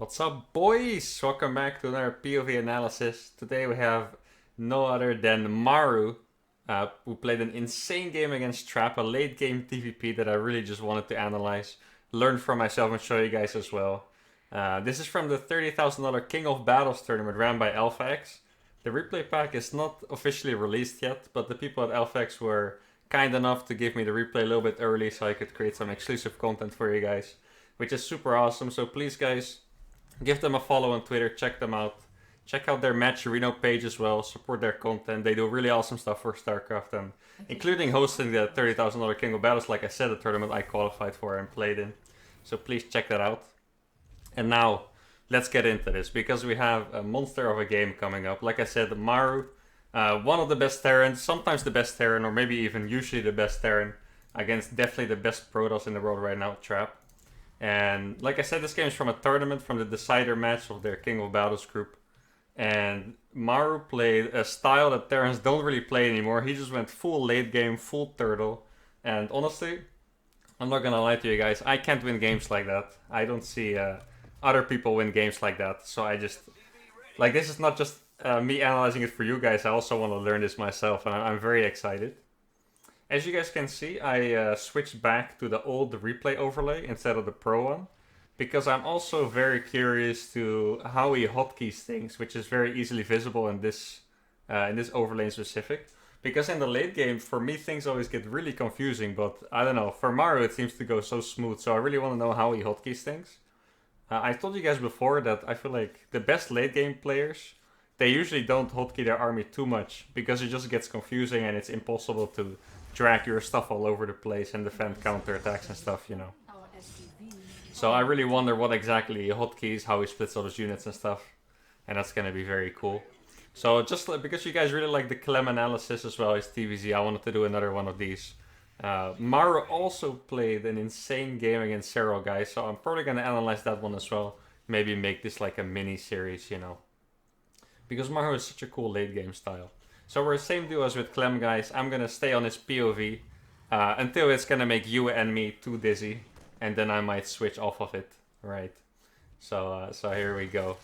What's up, boys? Welcome back to another POV analysis. Today we have no other than Maru, who played an insane game against Trap, a late game TvP that I really just wanted to analyze, learn from myself, and show you guys as well. This is from the $30,000 King of Battles tournament ran by AlphaX. The replay pack is not officially released yet, but the people at AlphaX were kind enough to give me the replay a little bit early so I could create some exclusive content for you guys, which is super awesome. So please, guys, give them a follow on Twitter, check them out. Check out their Match Reno page as well, support their content. They do really awesome stuff for Starcraft, and including hosting the $30,000 King of Battles, like I said, a tournament I qualified for and played in. So please check that out. And now, let's get into this, because we have a monster of a game coming up. Like I said, Maru, one of the best Terrans, sometimes the best Terran, or maybe even usually the best Terran, against definitely the best Protoss in the world right now, Trap. And like I said, this game is from a tournament, from the decider match of their King of Battles group. And Maru played a style that Terrans don't really play anymore. He just went full late game, full turtle. And honestly, I'm not gonna lie to you guys, I can't win games like that. I don't see other people win games like that. So I just, like, this is not just me analyzing it for you guys. I also want to learn this myself, and I'm very excited. As you guys can see, I switched back to the old replay overlay instead of the pro one, because I'm also very curious to how he hotkeys things, which is very easily visible in this overlay in specific. Because in the late game, for me, things always get really confusing, but I don't know, for Maru it seems to go so smooth, so I really want to know how he hotkeys things. I told you guys before that I feel like the best late game players, they usually don't hotkey their army too much, because it just gets confusing and it's impossible to drag your stuff all over the place and defend counterattacks and stuff, you know. So I really wonder what exactly he hotkeys, how he splits all his units and stuff, and that's gonna be very cool. So just because you guys really like the Clem analysis as well as TVZ, I wanted to do another one of these. Maru also played an insane game against Zero, guys, so I'm probably gonna analyze that one as well. Maybe make this like a mini series, you know. Because Maru is such a cool late game style. So we're the same duo as with Clem, guys. I'm gonna stay on his POV until it's gonna make you and me too dizzy, and then I might switch off of it, right? So here we go.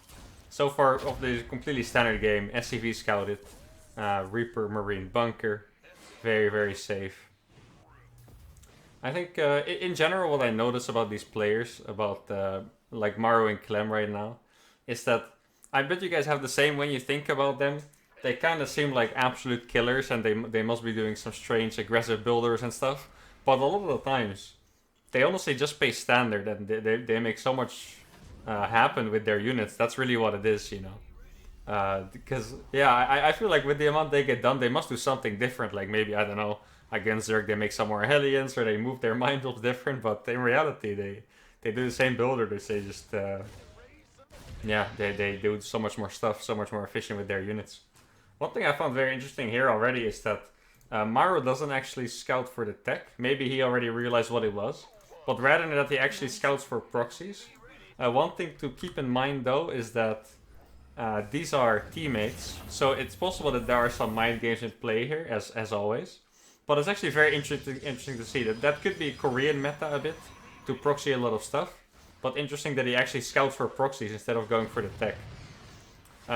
So far of the completely standard game, SCV scouted, Reaper, Marine, Bunker, very very safe. I think in general, what I notice about these players, about like Maru and Clem right now, is that I bet you guys have the same when you think about them. They kind of seem like absolute killers, and they must be doing some strange aggressive builders and stuff. But a lot of the times, they honestly just play standard, and they make so much happen with their units. That's really what it is, you know. Because yeah, I feel like with the amount they get done, they must do something different. Like maybe, I don't know, against Zerg they make some more Hellions, or they move their mind different. But in reality, they do the same builders. They just yeah, they do so much more stuff, so much more efficient with their units. One thing I found very interesting here already is that Maru doesn't actually scout for the tech. Maybe he already realized what it was. But rather than that, he actually scouts for proxies. One thing to keep in mind, though, is that these are teammates. So it's possible that there are some mind games in play here, as always. But it's actually very interesting to see that that could be Korean meta a bit, to proxy a lot of stuff. But interesting that he actually scouts for proxies instead of going for the tech.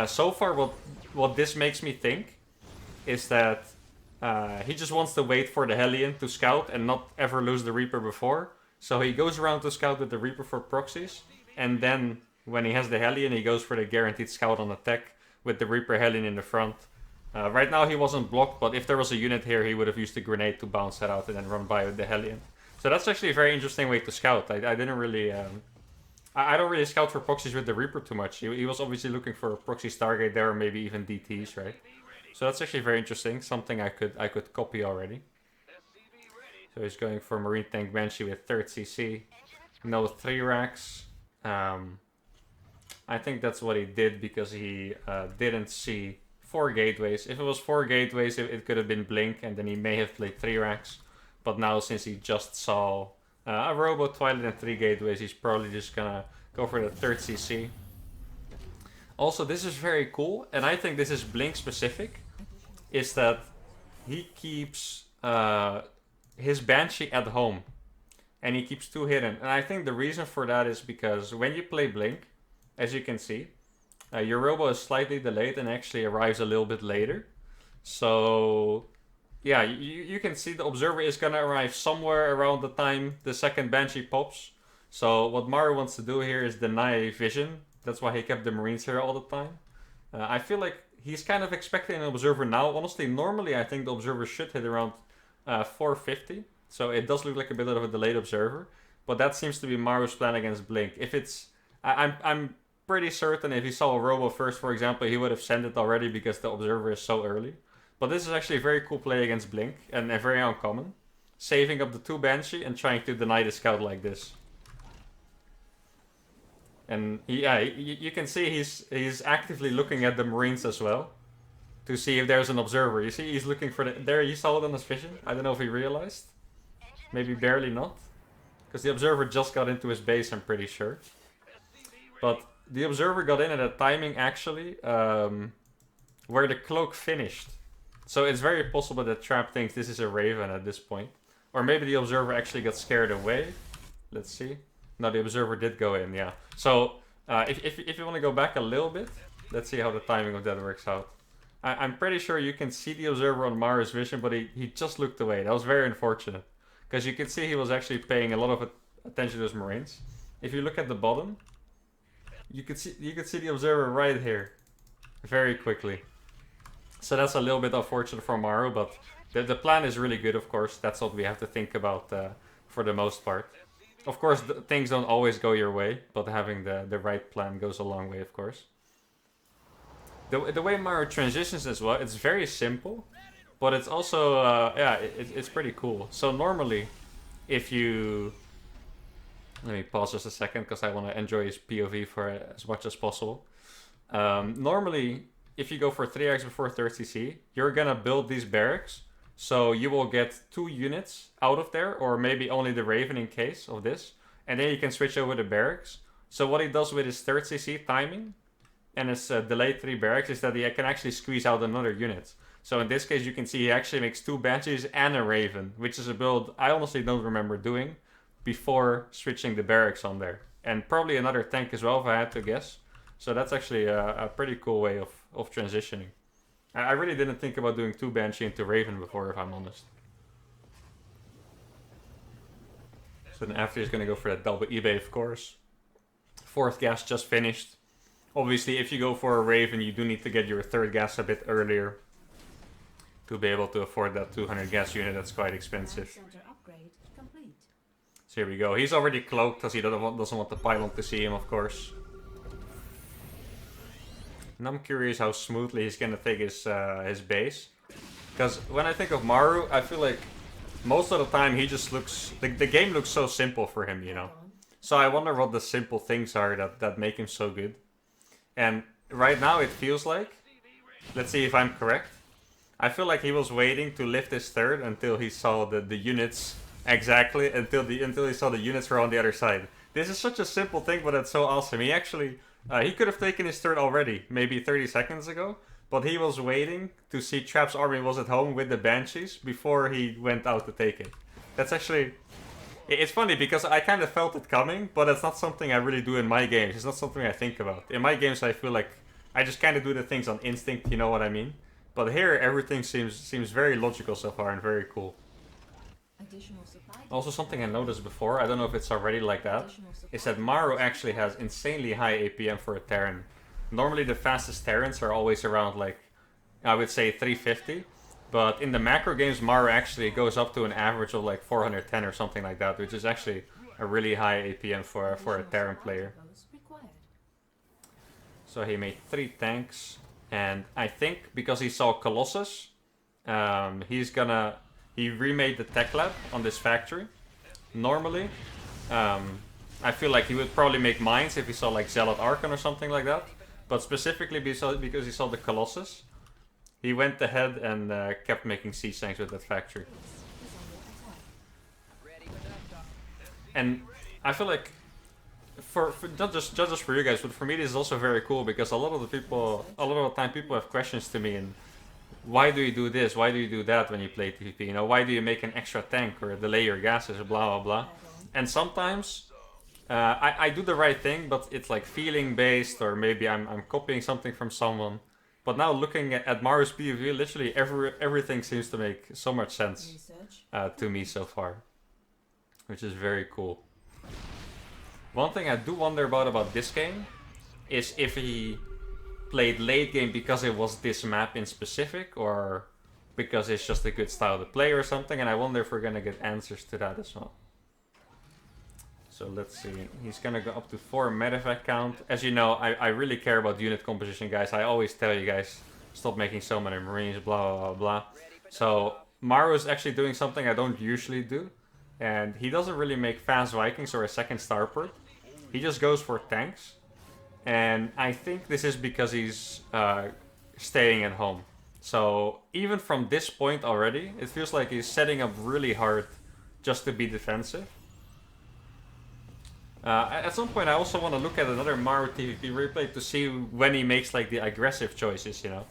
So far, what this makes me think is that he just wants to wait for the Hellion to scout and not ever lose the Reaper before. So he goes around to scout with the Reaper for proxies, and then when he has the Hellion, he goes for the guaranteed scout on attack with the Reaper Hellion in the front. Right now he wasn't blocked, but if there was a unit here, he would have used the grenade to bounce that out and then run by with the Hellion. So that's actually a very interesting way to scout. I didn't really... I don't really scout for proxies with the Reaper too much. He was obviously looking for a proxy Stargate there, or maybe even DTs, right? So that's actually very interesting. Something I could copy already. So he's going for Marine Tank Banshee with 3rd CC. No 3 racks. I think that's what he did because he didn't see 4 gateways. If it was 4 gateways, it could have been Blink, and then he may have played 3 racks. But now, since he just saw a Robo, Twilight, and 3 gateways, he's probably just gonna go for the 3rd CC. Also, this is very cool, and I think this is Blink specific, is that he keeps his Banshee at home. And he keeps 2 hidden. And I think the reason for that is because when you play Blink, as you can see. Your robo is slightly delayed and actually arrives a little bit later. So yeah, you can see the observer is gonna arrive somewhere around the time the second Banshee pops. So what Maru wants to do here is deny vision. That's why he kept the Marines here all the time. I feel like he's kind of expecting an observer now. Honestly, normally I think the observer should hit around 450. So it does look like a bit of a delayed observer. But that seems to be Maru's plan against Blink. If it's... I'm pretty certain if he saw a robo first, for example, he would have sent it already because the observer is so early. But this is actually a very cool play against Blink and very uncommon. Saving up the 2 Banshee and trying to deny the scout like this. And you can see he's actively looking at the Marines as well to see if there's an observer. You see, he's looking for the... There, you saw it on his vision. I don't know if he realized. Maybe barely not. Because the observer just got into his base, I'm pretty sure. But the observer got in at a timing, actually, where the cloak finished. So it's very possible that Trap thinks this is a Raven at this point. Or maybe the observer actually got scared away. Let's see. No, the observer did go in, yeah. So, if you want to go back a little bit, let's see how the timing of that works out. I'm pretty sure you can see the observer on Maru's vision, but he just looked away. That was very unfortunate. Because you can see he was actually paying a lot of attention to his Marines. If you look at the bottom, you could see the observer right here. Very quickly. So that's a little bit unfortunate for Maru, but the plan is really good, of course. That's what we have to think about for the most part. Of course, things don't always go your way, but having the right plan goes a long way, of course. The way Maru transitions as well, it's very simple, but it's also, it's pretty cool. So normally, if you... Let me pause just a second, because I want to enjoy his POV for as much as possible. Normally, if you go for 3x before 3rd-CC, you're gonna build these barracks. So you will get 2 units out of there, or maybe only the Raven in case of this. And then you can switch over to barracks. So what he does with his 3rd-CC timing and his delayed 3 barracks is that he can actually squeeze out another unit. So in this case, you can see he actually makes 2 Banshees and a Raven, which is a build I honestly don't remember doing before switching the barracks on there. And probably another tank as well, if I had to guess. So that's actually a pretty cool way of transitioning. I really didn't think about doing 2 Banshee into Raven before, if I'm honest. So then after he's going to go for that double eBay, of course. 4th gas just finished. Obviously, if you go for a Raven, you do need to get your 3rd gas a bit earlier to be able to afford that 200 gas unit. That's quite expensive. So here we go. He's already cloaked because he doesn't want the pylon to see him, of course. And I'm curious how smoothly he's gonna take his base. Because when I think of Maru, I feel like most of the time he just looks... The game looks so simple for him, you know. So I wonder what the simple things are that make him so good. And right now it feels like... Let's see if I'm correct. I feel like he was waiting to lift his 3rd until he saw the units... Exactly, until he saw the units were on the other side. This is such a simple thing, but it's so awesome. He actually... he could have taken his 3rd already, maybe 30 seconds ago, but he was waiting to see Trap's army was at home with the Banshees before he went out to take it. That's actually... It's funny because I kind of felt it coming, but it's not something I really do in my games. It's not something I think about. In my games I feel like I just kind of do the things on instinct, you know what I mean? But here everything seems very logical so far and very cool. Also something I noticed before, I don't know if it's already like that, is that Maru actually has insanely high APM for a Terran. Normally the fastest Terrans are always around like, I would say 350, but in the macro games Maru actually goes up to an average of like 410 or something like that, which is actually a really high APM for a Terran player. So he made 3 tanks, and I think because he saw Colossus, he remade the tech lab on this factory. Normally, I feel like he would probably make mines if he saw like Zealot Archon or something like that. But specifically because he saw the Colossus, he went ahead and kept making siege tanks with that factory. And I feel like, for not just for you guys, but for me this is also very cool because a lot of the time people have questions to me and why do you do this? Why do you do that when you play TvP? You know, why do you make an extra tank or delay your gases or blah blah blah? And sometimes I do the right thing, but it's like feeling based, or maybe I'm copying something from someone. But now looking at Maru's POV, literally everything seems to make so much sense to me so far, which is very cool. One thing I do wonder about this game is if he played late game because it was this map in specific, or because it's just a good style to play or something, and I wonder if we're gonna get answers to that as well. So let's see, he's gonna go up to 4 medevac count. As you know, I really care about unit composition, guys. I always tell you guys, stop making so many marines, blah blah blah blah. So Maru is actually doing something I don't usually do, and he doesn't really make fast Vikings or a second starport. He just goes for tanks, and I think this is because he's staying at home. So even from this point already, it feels like he's setting up really hard just to be defensive. At some point I also want to look at another Maru TvP replay to see when he makes like the aggressive choices, you know.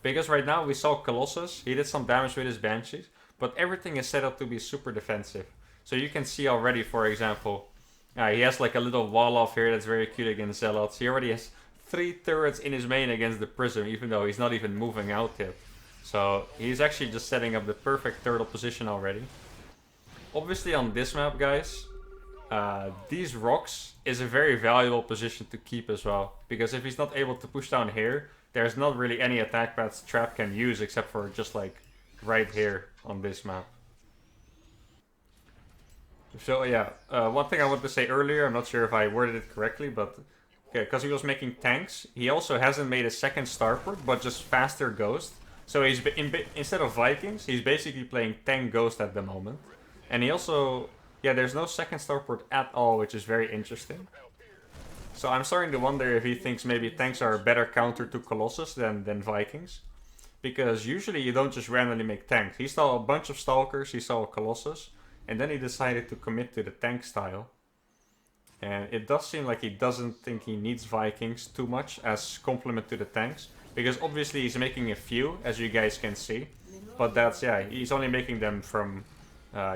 Because right now we saw Colossus, he did some damage with his Banshees, but everything is set up to be super defensive. So you can see already, for example, he has like a little wall off here that's very cute against Zealots. He already has 3 turrets in his main against the Prism, even though he's not even moving out yet. So he's actually just setting up the perfect turtle position already. Obviously on this map, guys, these rocks is a very valuable position to keep as well, because if he's not able to push down here, there's not really any attack paths Trap can use except for just like right here on this map. So yeah, one thing I wanted to say earlier, I'm not sure if I worded it correctly, but okay, because he was making tanks, he also hasn't made a second starport, but just faster Ghost. So he's instead of Vikings, he's basically playing tank Ghost at the moment, and he also. Yeah, there's no second starport at all, which is very interesting. So I'm starting to wonder if he thinks maybe tanks are a better counter to Colossus than Vikings. Because usually you don't just randomly make tanks. He saw a bunch of Stalkers, he saw a Colossus, and then he decided to commit to the tank style. And it does seem like he doesn't think he needs Vikings too much as complement to the tanks. Because obviously he's making a few, as you guys can see. But that's, yeah, he's only making them from...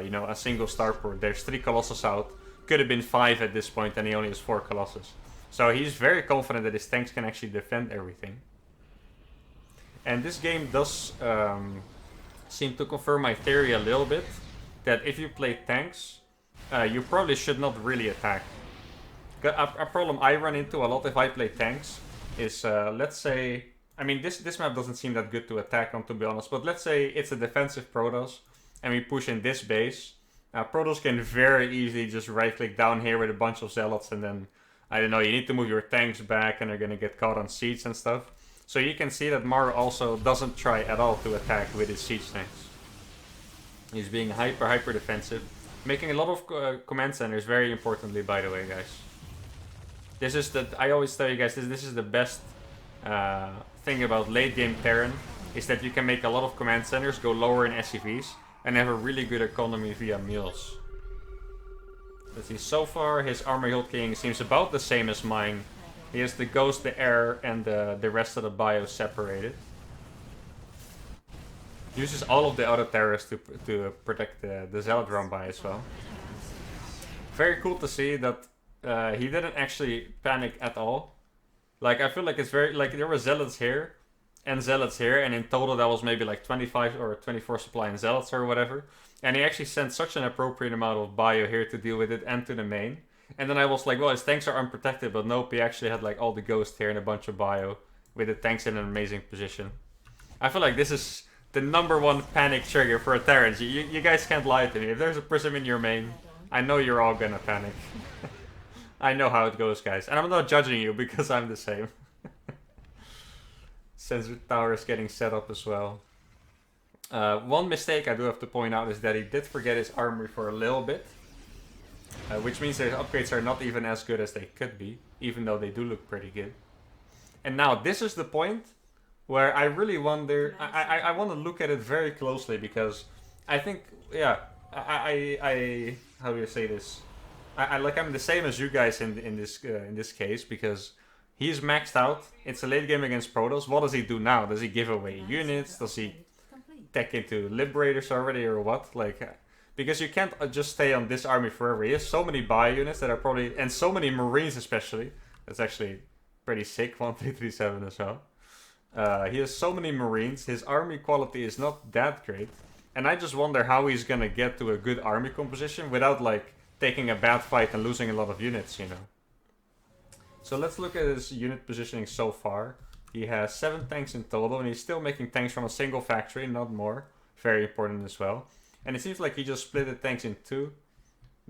you know, a single starport. There's 3 Colossus out. Could have been 5 at this point, and he only has 4 Colossus. So he's very confident that his tanks can actually defend everything. And this game does seem to confirm my theory a little bit, that if you play tanks, you probably should not really attack. A problem I run into a lot if I play tanks is, let's say... I mean, this map doesn't seem that good to attack on, to be honest, but let's say it's a defensive Protoss, and we push in this base. Protoss can very easily just right-click down here with a bunch of Zealots, and then, I don't know, you need to move your tanks back, and they're gonna get caught on siege and stuff. So you can see that Maru also doesn't try at all to attack with his siege tanks. He's being hyper defensive. Making a lot of command centers, very importantly, by the way, guys. This is the... I always tell you guys, this is the best thing about late game Terran, is that you can make a lot of command centers, go lower in SCVs, and have a really good economy via meals. Let's see, so far his armor hilt king seems about the same as mine. He has the Ghost, the Air, and the rest of the bio separated. Uses all of the other terrorists to protect the Zealot run by as well. Very cool to see that he didn't actually panic at all. Like, I feel like it's very... Like, there were Zealots here, and Zealots here, and in total that was maybe like 25 or 24 supply in Zealots or whatever. And he actually sent such an appropriate amount of bio here to deal with it and to the main. And then I was like, well, his tanks are unprotected, but nope, he actually had like all the Ghosts here and a bunch of bio, with the tanks in an amazing position. I feel like this is the #1 panic trigger for a Terran. You guys can't lie to me. If there's a Prism in your main, I know you're all gonna panic. I know how it goes, guys. And I'm not judging you because I'm the same. Sensor tower is getting set up as well. One mistake I do have to point out is that he did forget his armory for a little bit. Which means their upgrades are not even as good as they could be, even though they do look pretty good. And now this is the point where I really wonder... I want to look at it very closely, because I think, yeah, I how do you say this? I'm the same as you guys in this case, because he's maxed out. It's a late game against Protoss. What does he do now? Does he give away units? Does he tech into Liberators already, or what? Like, Because you can't just stay on this army forever. He has so many bio units that are probably... And so many Marines especially. That's actually pretty sick, 1337 as well. He has so many Marines. His army quality is not that great. And I just wonder how he's gonna get to a good army composition without, like, taking a bad fight and losing a lot of units, you know. So let's look at his unit positioning so far. He has 7 tanks in total, and he's still making tanks from a single factory, not more. Very important as well. And it seems like he just split the tanks in 2.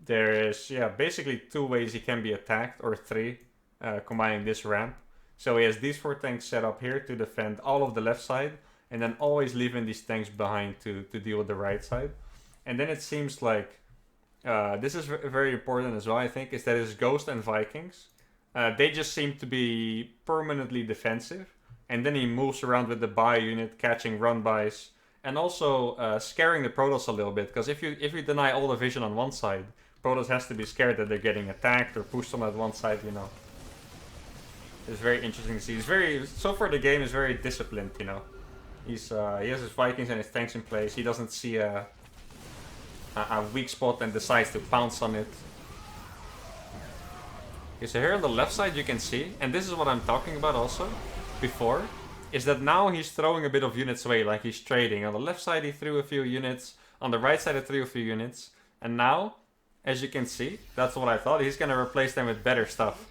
There is, yeah, basically 2 ways he can be attacked, or 3, combining this ramp. So he has these 4 tanks set up here to defend all of the left side, and then always leaving these tanks behind to deal with the right side. And then it seems like, this is very important as well, I think, is that his Ghost and Vikings, they just seem to be permanently defensive. And then he moves around with the bio unit, catching run-bys, and also scaring the Protoss a little bit. Because if you deny all the vision on one side, Protoss has to be scared that they're getting attacked or pushed on that one side, you know. It's very interesting to see. He's very... So far the game is very disciplined, you know. He's he has his Vikings and his tanks in place. He doesn't see a weak spot and decides to pounce on it. Okay, so here on the left side you can see, and this is what I'm talking about also, before, is that now he's throwing a bit of units away, like he's trading. On the left side he threw a few units, on the right side he threw a few units, and now, as you can see, that's what I thought, he's gonna replace them with better stuff.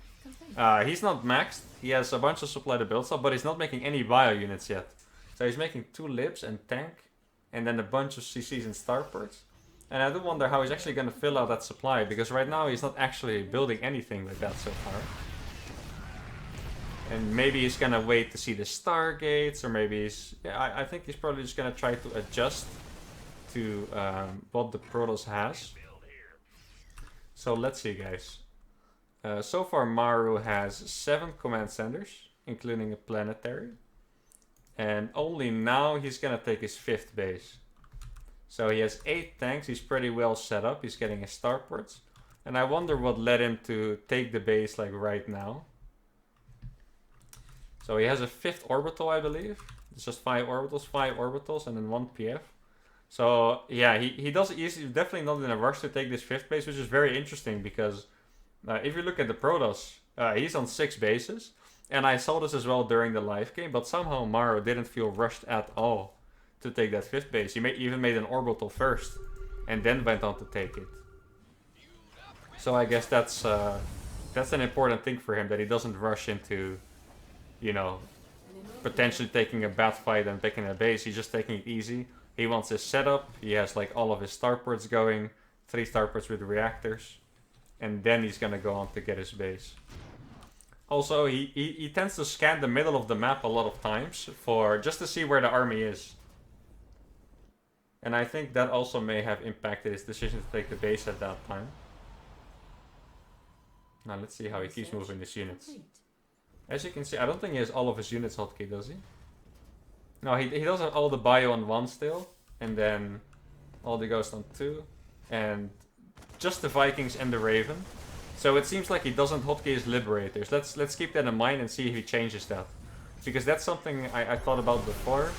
He's not maxed, he has a bunch of supply to build stuff, but he's not making any bio units yet. So he's making 2 libs and tank, and then a bunch of CCs and starports. And I do wonder how he's actually going to fill out that supply, because right now he's not actually building anything like that so far. And maybe he's going to wait to see the Stargates, or maybe he's... Yeah, I think he's probably just going to try to adjust to what the Protoss has. So let's see, guys. So far Maru has 7 command centers, including a planetary. And only now he's going to take his 5th base. So he has 8 tanks, he's pretty well set up, he's getting his starports. And I wonder what led him to take the base like right now. So he has a 5th orbital, I believe. It's just 5 orbitals and then 1 PF. So yeah, he's definitely not in a rush to take this 5th base, which is very interesting because if you look at the Protoss, he's on 6 bases. And I saw this as well during the live game, but somehow Maru didn't feel rushed at all to take that 5th base. He even made an orbital first, and then went on to take it. So I guess that's an important thing for him, that he doesn't rush into, you know, potentially taking a bad fight and taking a base. He's just taking it easy. He wants his setup. He has like all of his starports going, 3 starports with reactors, and then he's gonna go on to get his base. Also, he tends to scan the middle of the map a lot of times just to see where the army is. And I think that also may have impacted his decision to take the base at that time. Now let's see how he keeps moving his units. As you can see, I don't think he has all of his units hotkey, does he? No, he does have all the bio on 1 still. And then all the Ghost on 2. And just the Vikings and the Raven. So it seems like he doesn't hotkey his Liberators. Let's keep that in mind and see if he changes that. Because that's something I thought about before.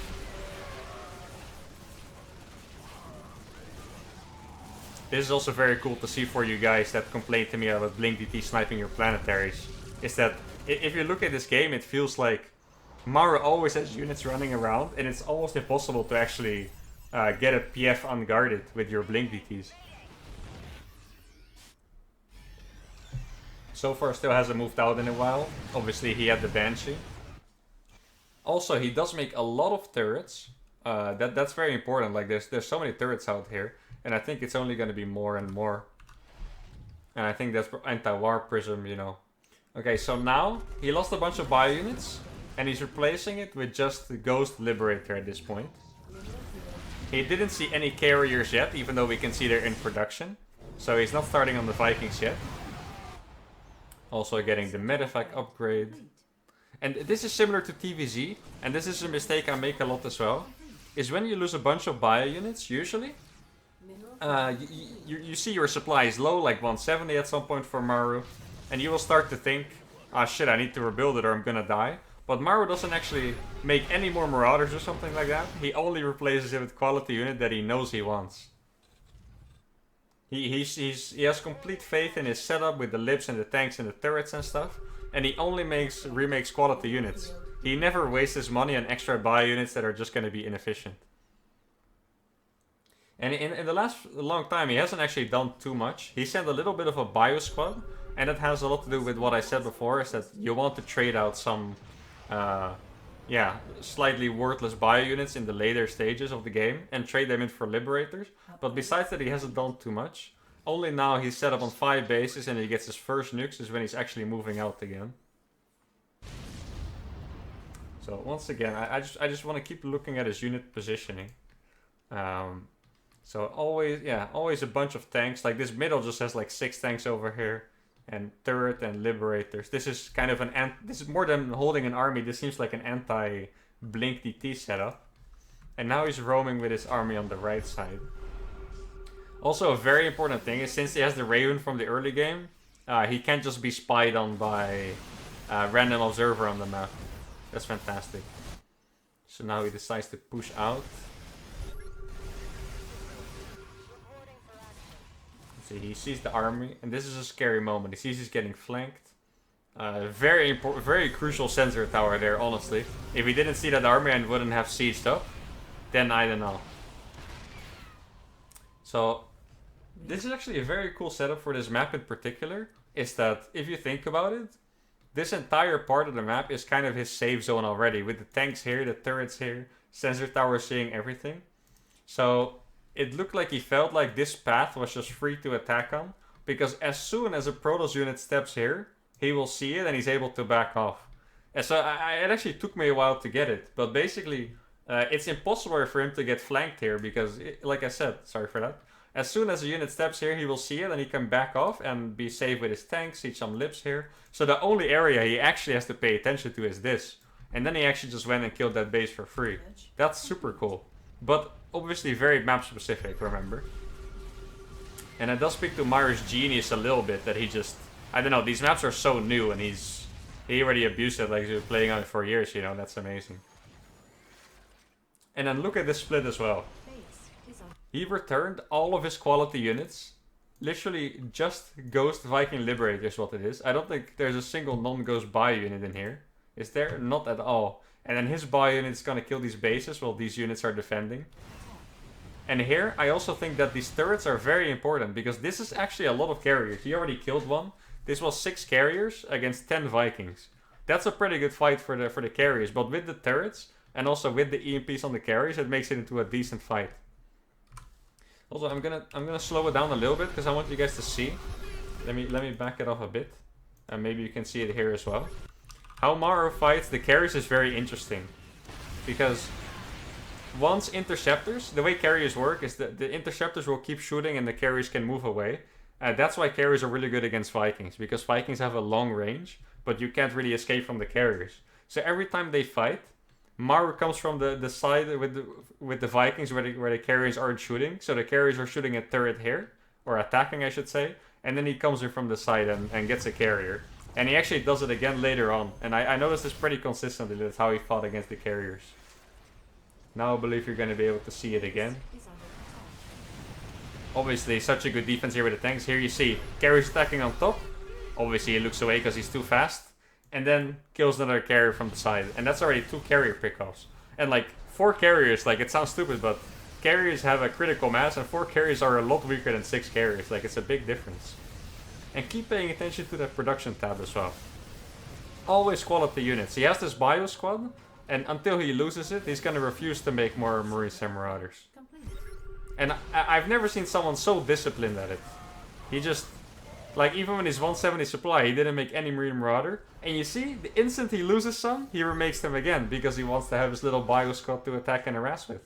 This is also very cool to see for you guys that complain to me about Blink DT sniping your planetaries. Is that if you look at this game, it feels like Maru always has units running around, and it's almost impossible to actually get a PF unguarded with your Blink DTs. So far still hasn't moved out in a while. Obviously he had the Banshee. Also, he does make a lot of turrets. That's very important. Like there's so many turrets out here. And I think it's only going to be more and more. And I think that's for anti-war prism, you know. Okay, so now he lost a bunch of bio units. And he's replacing it with just the Ghost Liberator at this point. He didn't see any carriers yet, even though we can see they're in production. So he's not starting on the Vikings yet. Also getting the medevac upgrade. And this is similar to TVZ. And this is a mistake I make a lot as well. Is when you lose a bunch of bio units, usually... you see your supply is low, like 170 at some point for Maru, and you will start to think, ah shit, I need to rebuild it or I'm gonna die. But Maru doesn't actually make any more Marauders or something like that. He only replaces it with quality unit that he knows he wants. He has complete faith in his setup with the lips and the tanks and the turrets and stuff, and he only remakes quality units. He never wastes his money on extra buy units that are just going to be inefficient. And in the last long time, he hasn't actually done too much. He sent a little bit of a bio squad, and it has a lot to do with what I said before, is that you want to trade out some, yeah, slightly worthless bio units in the later stages of the game, and trade them in for liberators. But besides that, he hasn't done too much. Only now he's set up on 5 bases, and he gets his first nukes is when he's actually moving out again. So once again, I just want to keep looking at his unit positioning. So always a bunch of tanks. Like this middle just has like 6 tanks over here, and turret and liberators. This is kind of this is more than holding an army. This seems like an anti-blink DT setup. And now he's roaming with his army on the right side. Also, a very important thing is since he has the Raven from the early game, he can't just be spied on by random observer on the map. That's fantastic. So now he decides to push out. See, he sees the army, and this is a scary moment. He sees he's getting flanked. Very crucial sensor tower there, honestly. If he didn't see that army and wouldn't have sieged up, then I don't know. So, this is actually a very cool setup for this map in particular. Is that, if you think about it, this entire part of the map is kind of his safe zone already. With the tanks here, the turrets here, sensor tower seeing everything. So, it looked like he felt like this path was just free to attack on. Because as soon as a Protoss unit steps here, he will see it and he's able to back off. And so it actually took me a while to get it. But basically, it's impossible for him to get flanked here. Because, like I said, sorry for that. As soon as a unit steps here, he will see it and he can back off and be safe with his tanks, see some lips here. So the only area he actually has to pay attention to is this. And then he actually just went and killed that base for free. That's super cool. But obviously very map specific, remember? And it does speak to Maru's genius a little bit that he just... I don't know, these maps are so new and he already abused it like he's been playing on it for years, you know, that's amazing. And then look at this split as well. He returned all of his quality units. Literally just Ghost Viking Liberator is what it is. I don't think there's a single non-Ghost buy unit in here. Is there? Not at all. And then his buy unit is gonna kill these bases while these units are defending. And here, I also think that these turrets are very important because this is actually a lot of carriers. He already killed one. This was 6 carriers against 10 Vikings. That's a pretty good fight for the carriers. But with the turrets and also with the EMPs on the carriers, it makes it into a decent fight. Also, I'm gonna slow it down a little bit because I want you guys to see. Let me back it off a bit, and maybe you can see it here as well. How Maru fights the carriers is very interesting, because once interceptors, the way carriers work is that the interceptors will keep shooting and the carriers can move away. That's why carriers are really good against Vikings, because Vikings have a long range, but you can't really escape from the carriers. So every time they fight, Maru comes from the side with the Vikings where the carriers aren't shooting. So the carriers are shooting a turret here, or attacking I should say. And then he comes in from the side and gets a carrier. And he actually does it again later on. And I noticed this pretty consistently, that's how he fought against the carriers. Now I believe you're going to be able to see it again. Obviously such a good defense here with the tanks. Here you see carriers attacking on top. Obviously he looks away because he's too fast. And then kills another carrier from the side. And that's already 2 carrier pickoffs. And like 4 carriers, like it sounds stupid, but carriers have a critical mass and 4 carriers are a lot weaker than 6 carriers. Like it's a big difference. And keep paying attention to that production tab as well. Always quality units. He has this bio squad, and until he loses it, he's gonna refuse to make more Marine Marauders. And I've never seen someone so disciplined at it. He just, like even when he's 170 supply, he didn't make any Marine Marauder. And you see, the instant he loses some, he remakes them again, because he wants to have his little bio squad to attack and harass with.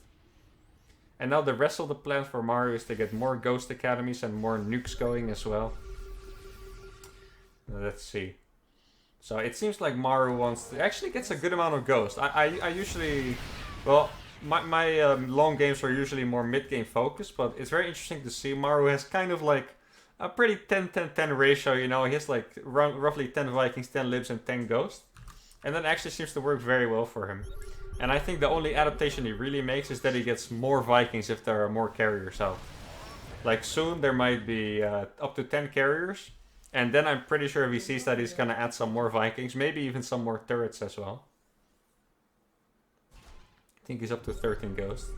And now the rest of the plan for Maru is to get more Ghost Academies and more nukes going as well. Let's see. So it seems like Maru wants to... Actually gets a good amount of Ghost. I usually... Well, my long games are usually more mid-game focused, but it's very interesting to see Maru has kind of like a pretty 10-10-10 ratio, you know. He has like roughly 10 Vikings, 10 Libs, and 10 Ghosts. And that actually seems to work very well for him. And I think the only adaptation he really makes is that he gets more Vikings if there are more carriers out. Like soon there might be up to 10 carriers. And then I'm pretty sure if he sees that, he's gonna add some more Vikings. Maybe even some more turrets as well. I think he's up to 13 ghosts.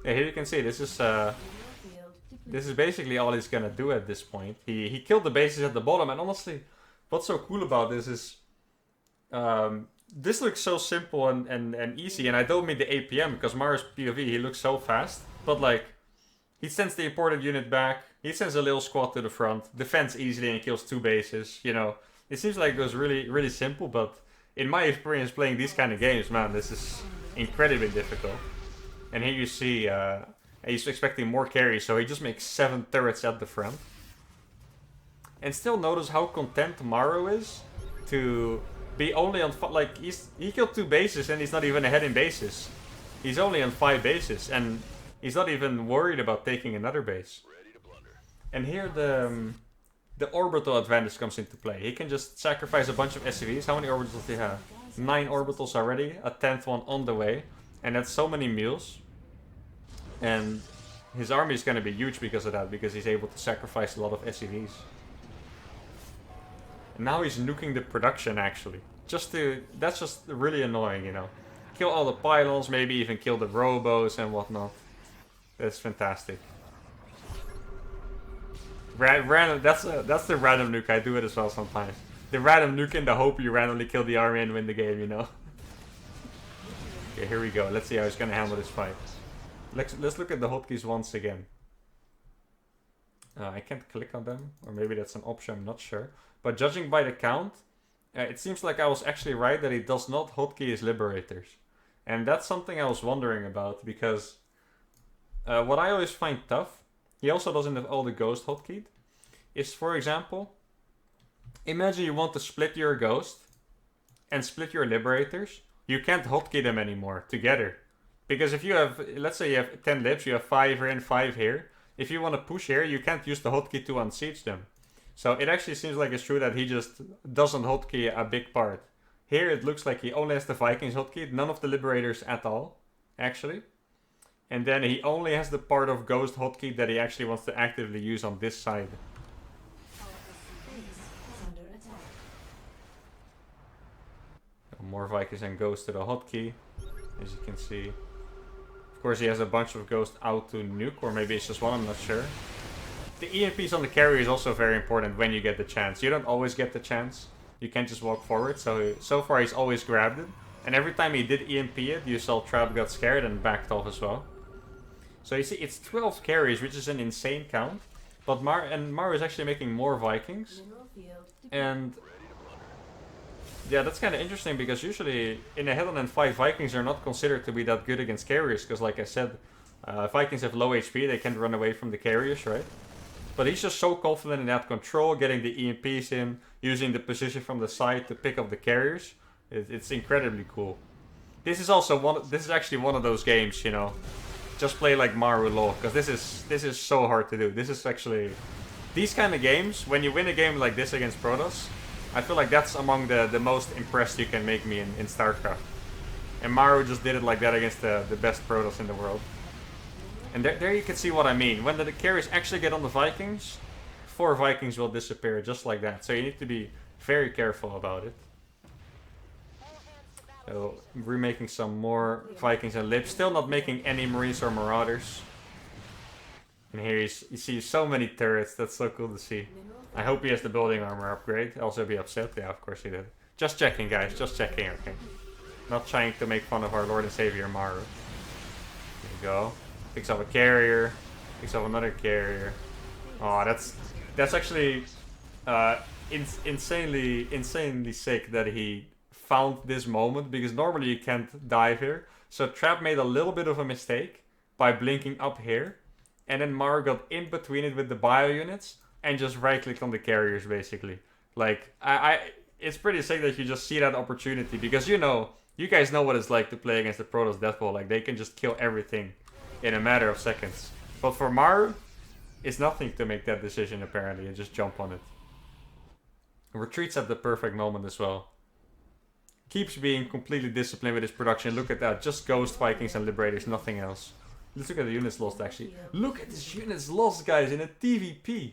Yeah, here you can see this is basically all he's gonna do at this point. He killed the bases at the bottom, and honestly, what's so cool about this is this looks so simple and easy, and I don't mean the APM, because Maru's POV, he looks so fast, but like, he sends the imported unit back, he sends a little squad to the front, defends easily and kills 2 bases, you know. It seems like it was really, really simple, but in my experience playing these kind of games, man, this is incredibly difficult. And here you see, he's expecting more carries, so he just makes 7 turrets at the front. And still notice how content Maru is to be only on, like, he killed 2 bases and he's not even ahead in bases. He's only on 5 bases, and he's not even worried about taking another base. And here the orbital advantage comes into play. He can just sacrifice a bunch of SCVs. How many orbitals does he have? 9 orbitals already, a 10th one on the way. And that's so many meals. And his army is going to be huge because of that, because he's able to sacrifice a lot of SCVs. And now he's nuking the production, actually. That's just really annoying, you know. Kill all the pylons, maybe even kill the robos and whatnot. That's fantastic. Random, that's the random nuke. I do it as well sometimes. The random nuke in the hope you randomly kill the army and win the game, you know. Okay, here we go. Let's see how he's gonna handle this fight. Let's look at the hotkeys once again. I can't click on them, or maybe that's an option, I'm not sure. But judging by the count, it seems like I was actually right that he does not hotkey his liberators. And that's something I was wondering about, because what I always find tough, he also doesn't have all the ghost hotkeyed, is, for example, imagine you want to split your ghost and split your liberators. You can't hotkey them anymore together. Because if you have, let's say you have 10 libs, you have 5 here and 5 here. If you want to push here, you can't use the hotkey to unsiege them. So it actually seems like it's true that he just doesn't hotkey a big part. Here it looks like he only has the Vikings hotkeyed, none of the liberators at all, actually. And then he only has the part of Ghost hotkey that he actually wants to actively use on this side. More Vikings and Ghost to the hotkey, as you can see. Of course, he has a bunch of Ghosts out to nuke, or maybe it's just one, I'm not sure. The EMPs on the carrier is also very important when you get the chance. You don't always get the chance. You can't just walk forward, so far he's always grabbed it. And every time he did EMP it, you saw Trap got scared and backed off as well. So you see, it's 12 carries, which is an insane count. But Maru is actually making more Vikings. And yeah, that's kind of interesting, because usually in a head-on and 5 Vikings are not considered to be that good against carriers. Because like I said, Vikings have low HP, they can't run away from the carriers, right? But he's just so confident in that control, getting the EMPs in, using the position from the side to pick up the carriers. It's incredibly cool. This is also this is actually one of those games, you know. Just play like Maru law, because this is so hard to do. This is actually, these kind of games, when you win a game like this against Protoss, I feel like that's among the most impressed you can make me in Starcraft. And Maru just did it like that against the best Protoss in the world. And there you can see what I mean. When the carriers actually get on the Vikings, 4 Vikings will disappear just like that. So you need to be very careful about it. So remaking some more Vikings and Libs. Still not making any Marines or Marauders. And here you see so many turrets. That's so cool to see. I hope he has the building armor upgrade. I'll also be upset. Yeah, of course he did. Just checking, guys. Just checking, okay? Not trying to make fun of our Lord and Savior Maru. There you go. Picks up a carrier. Picks up another carrier. Oh, that's actually insanely sick that he found this moment, because normally you can't dive here. So Trap made a little bit of a mistake by blinking up here. And then Maru got in between it with the bio units and just right-clicked on the carriers, basically. Like, it's pretty sick that you just see that opportunity, because you guys know what it's like to play against the Protoss Death Ball. Like, they can just kill everything in a matter of seconds. But for Maru, it's nothing to make that decision, apparently, and just jump on it. Retreats at the perfect moment as well. Keeps being completely disciplined with his production. Look at that, just Ghost, Vikings and Liberators, nothing else. Let's look at the units lost actually. Look at this units lost, guys, in a TvP.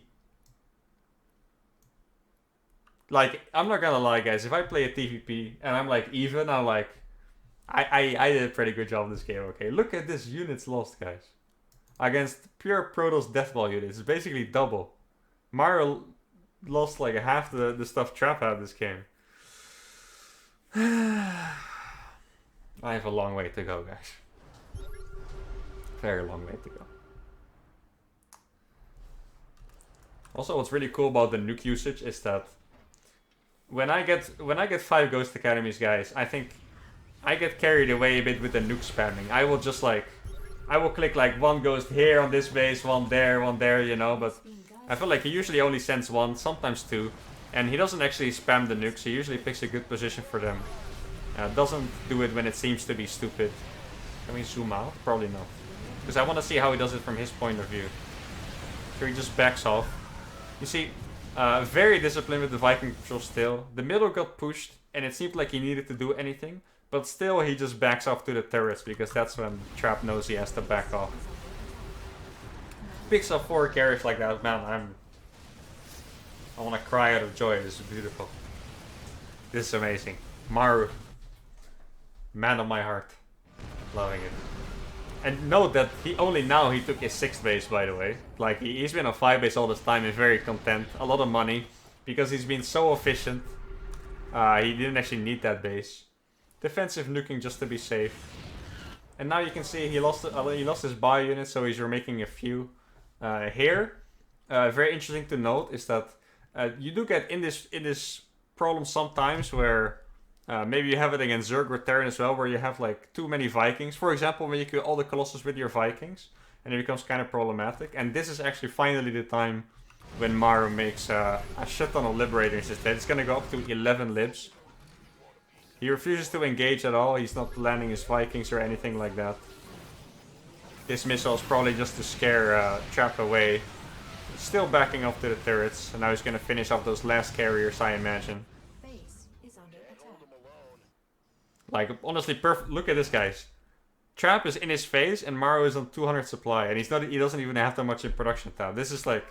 Like, I'm not gonna lie, guys, if I play a TvP and I'm like even, I'm like, I did a pretty good job in this game, okay? Look at this units lost, guys. Against pure Protoss deathball units. It's basically double. Maru lost like half the stuff Trap had this game. I have a long way to go, guys. Very long way to go. Also, what's really cool about the nuke usage is that when I get 5 Ghost Academies, guys, I think I get carried away a bit with the nuke spamming. I will just like, I will click like 1 ghost here on this base, 1 there, you know, but I feel like he usually only sends 1, sometimes 2, and he doesn't actually spam the nukes. He usually picks a good position for them. Doesn't do it when it seems to be stupid. Can we zoom out? Probably not. Because I want to see how he does it from his point of view. So he just backs off. You see, very disciplined with the Viking control still. The middle got pushed, and it seemed like he needed to do anything. But still, he just backs off to the turrets, because that's when Trap knows he has to back off. Picks up 4 carries like that, man, I want to cry out of joy. This is beautiful. This is amazing. Maru. Man of my heart. Loving it. And note that he took his 6th base, by the way. Like, he's been on 5 base all this time and very content. A lot of money. Because he's been so efficient. He didn't actually need that base. Defensive nuking just to be safe. And now you can see he lost his bio unit, so he's remaking a few. Here, very interesting to note is that you do get in this problem sometimes where maybe you have it against Zerg Return as well, where you have like too many Vikings. For example, when you kill all the Colossus with your Vikings, and it becomes kind of problematic. And this is actually finally the time when Maru makes a shit ton of Liberators instead. It's gonna go up to 11 libs. He refuses to engage at all. He's not landing his Vikings or anything like that. This missile is probably just to scare Trap away. Still backing up to the turrets. And now he's gonna finish off those last carriers, I imagine. Like, honestly, perfect. Look at this, guys. Trap is in his face and Maru is on 200 supply. And he doesn't even have that much in production tab. This is like,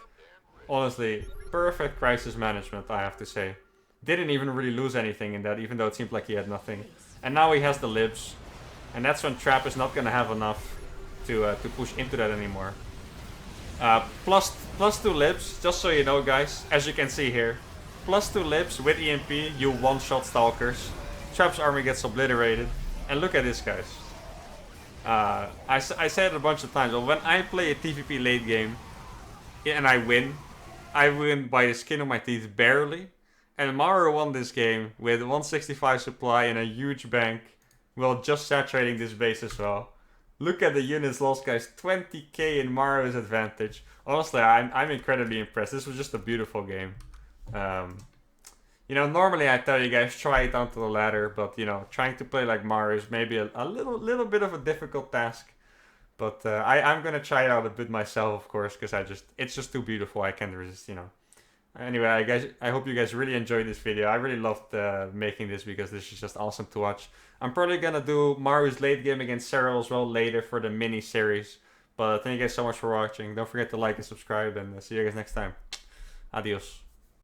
honestly, perfect crisis management, I have to say. Didn't even really lose anything in that, even though it seemed like he had nothing. And now he has the libs. And that's when Trap is not gonna have enough to push into that anymore. Plus 2 libs, just so you know, guys, as you can see here. Plus 2 libs with EMP, you one-shot Stalkers. Trap's army gets obliterated. And look at this, guys. I said it a bunch of times, but when I play a TvP late game and I win by the skin of my teeth, barely. And Maru won this game with 165 supply and a huge bank, while just saturating this base as well. Look at the units lost, guys. 20k in Maru's advantage. Honestly, I'm incredibly impressed. This was just a beautiful game. You know, normally I tell you guys try it onto the ladder, but you know, trying to play like Maru is maybe a little bit of a difficult task. But I'm gonna try it out a bit myself, of course, because it's just too beautiful. I can't resist, you know. Anyway, guys, I hope you guys really enjoyed this video. I really loved making this because this is just awesome to watch. I'm probably gonna do Maru's late game against Cyril as well later for the mini series. But thank you guys so much for watching. Don't forget to like and subscribe, and see you guys next time. Adios.